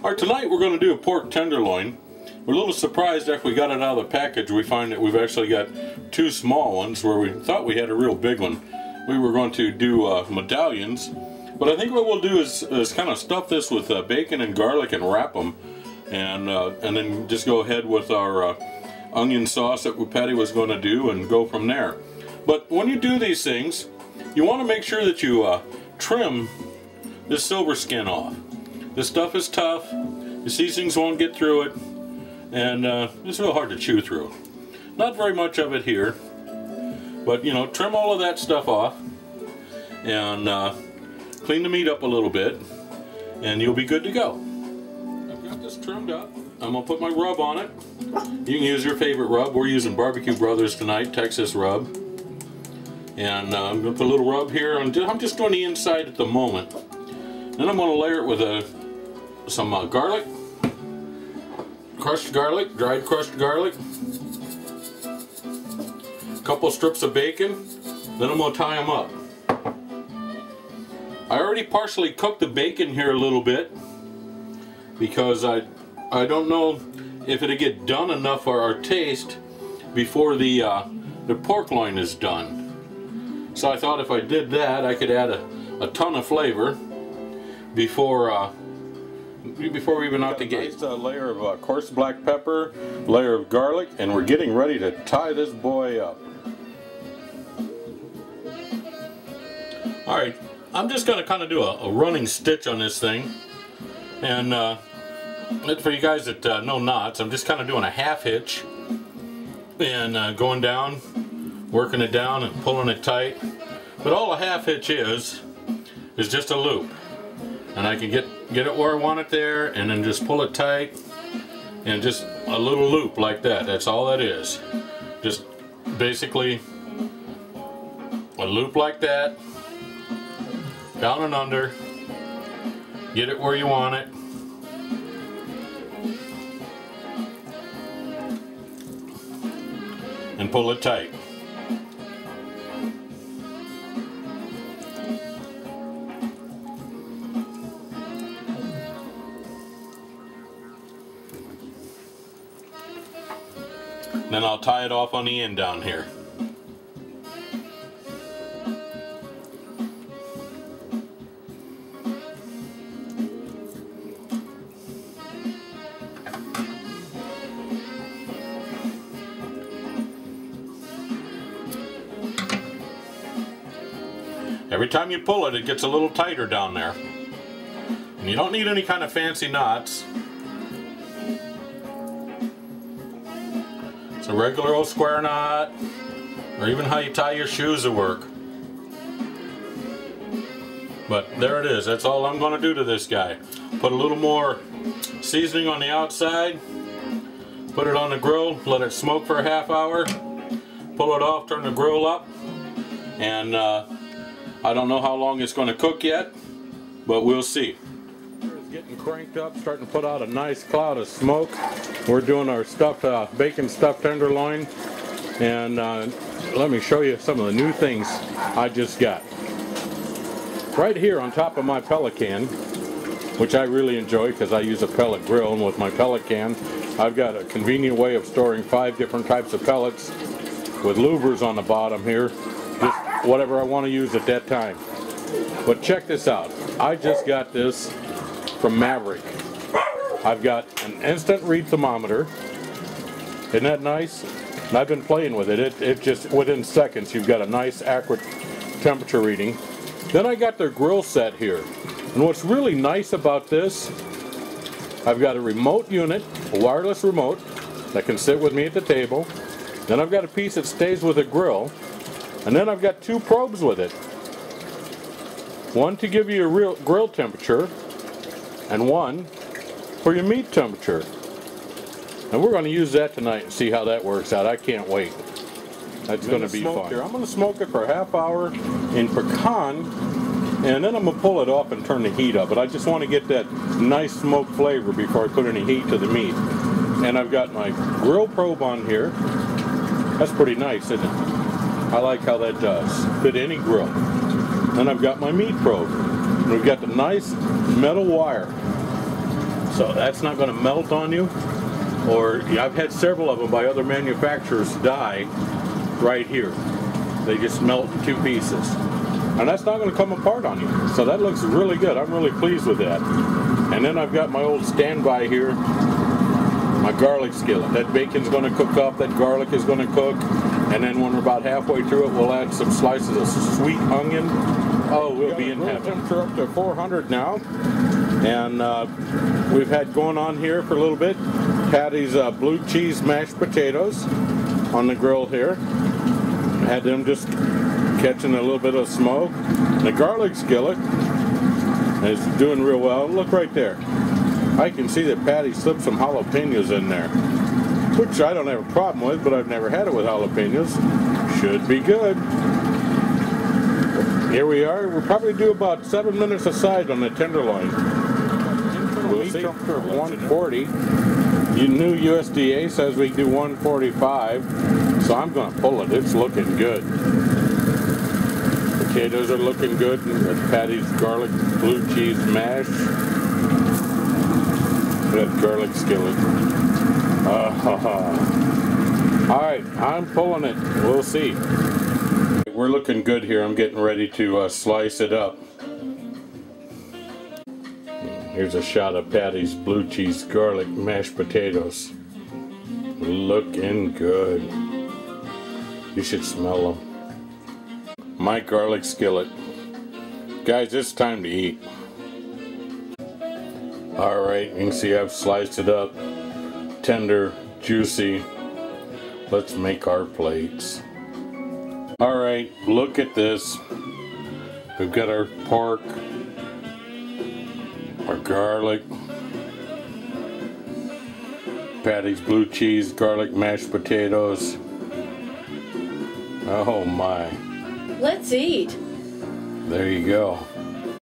Alright, tonight we're going to do a pork tenderloin. We're a little surprised after we got it out of the package. We find that we've actually got two small ones where we thought we had a real big one. We were going to do medallions, but I think what we'll do is kind of stuff this with bacon and garlic and wrap them, and then just go ahead with our onion sauce that Patty was going to do and go from there. But when you do these things, you want to make sure that you trim this silver skin off. This stuff is tough, the seasonings won't get through it, and it's real hard to chew through. Not very much of it here, but you know, trim all of that stuff off and clean the meat up a little bit, and you'll be good to go. I've got this trimmed up. I'm going to put my rub on it. You can use your favorite rub. We're using Barbecue Brothers tonight, Texas rub. And I'm going to put a little rub here. I'm just doing the inside at the moment. Then I'm going to layer it with some garlic, crushed garlic, dried crushed garlic, a couple strips of bacon. Then I'm going to tie them up. I already partially cooked the bacon here a little bit because I don't know if it'll get done enough for our taste before the pork loin is done. So I thought if I did that, I could add a ton of flavor before we even out the gate. Nice layer of coarse black pepper, layer of garlic, and we're getting ready to tie this boy up. Alright, I'm just going to kind of do a running stitch on this thing. And for you guys that know knots, I'm just kind of doing a half hitch and going down, working it down and pulling it tight. But all a half hitch is just a loop. And I can get it where I want it there, and then just pull it tight, and just a little loop like that. That's all that is. Just basically a loop like that, down and under, get it where you want it. And pull it tight. Then I'll tie it off on the end down here. Every time you pull it, it gets a little tighter down there. And you don't need any kind of fancy knots. It's a regular old square knot, or even how you tie your shoes will work. But there it is. That's all I'm going to do to this guy. Put a little more seasoning on the outside, put it on the grill, let it smoke for a half hour, pull it off, turn the grill up, and I don't know how long it's going to cook yet, but we'll see. It's getting cranked up, starting to put out a nice cloud of smoke. We're doing our stuffed bacon stuffed tenderloin, and let me show you some of the new things I just got. Right here on top of my pellet can, which I really enjoy because I use a pellet grill, and with my pellet can I've got a convenient way of storing 5 different types of pellets with louvers on the bottom here, just whatever I want to use at that time. But check this out, I just got this from Maverick. I've got an instant read thermometer. Isn't that nice? And I've been playing with it. It just, within seconds, you've got a nice accurate temperature reading. Then I got their grill set here. And what's really nice about this, I've got a remote unit, a wireless remote, that can sit with me at the table. Then I've got a piece that stays with the grill. And then I've got 2 probes with it. One to give you your real grill temperature, and one for your meat temperature. And we're going to use that tonight and see how that works out. I can't wait. That's going to be fun. I'm going to smoke it for a half hour in pecan, and then I'm going to pull it off and turn the heat up. But I just want to get that nice smoked flavor before I put any heat to the meat. And I've got my grill probe on here. That's pretty nice, isn't it? I like how that does. Fit any grill. Then I've got my meat probe. And we've got the nice metal wire. So that's not going to melt on you. Or I've had several of them by other manufacturers die right here. They just melt in 2 pieces. And that's not going to come apart on you. So that looks really good. I'm really pleased with that. And then I've got my old standby here, my garlic skillet. That bacon's going to cook up, that garlic is going to cook. And then when we're about halfway through it, we'll add some slices of sweet onion. Oh, we'll be in heaven. Temperature up to 400 now. And we've had going on here for a little bit Patty's blue cheese mashed potatoes on the grill here. Had them just catching a little bit of smoke. The garlic skillet is doing real well. Look right there. I can see that Patty slipped some jalapenos in there, which I don't have a problem with, but I've never had it with jalapenos. Should be good. Here we are. We'll probably do about 7 minutes aside on the tenderloin. We'll see. 140. Your new USDA says we do 145, so I'm going to pull it. It's looking good. Potatoes are looking good. Patty's garlic blue cheese mash. That garlic skillet. Alright, I'm pulling it. We'll see. We're looking good here. I'm getting ready to slice it up. Here's a shot of Patty's blue cheese garlic mashed potatoes. Looking good. You should smell them. My garlic skillet. Guys, it's time to eat. Alright, you can see I've sliced it up. Tender, juicy. Let's make our plates. Alright, look at this. We've got our pork, our garlic, Patty's blue cheese, garlic mashed potatoes. Oh my. Let's eat. There you go.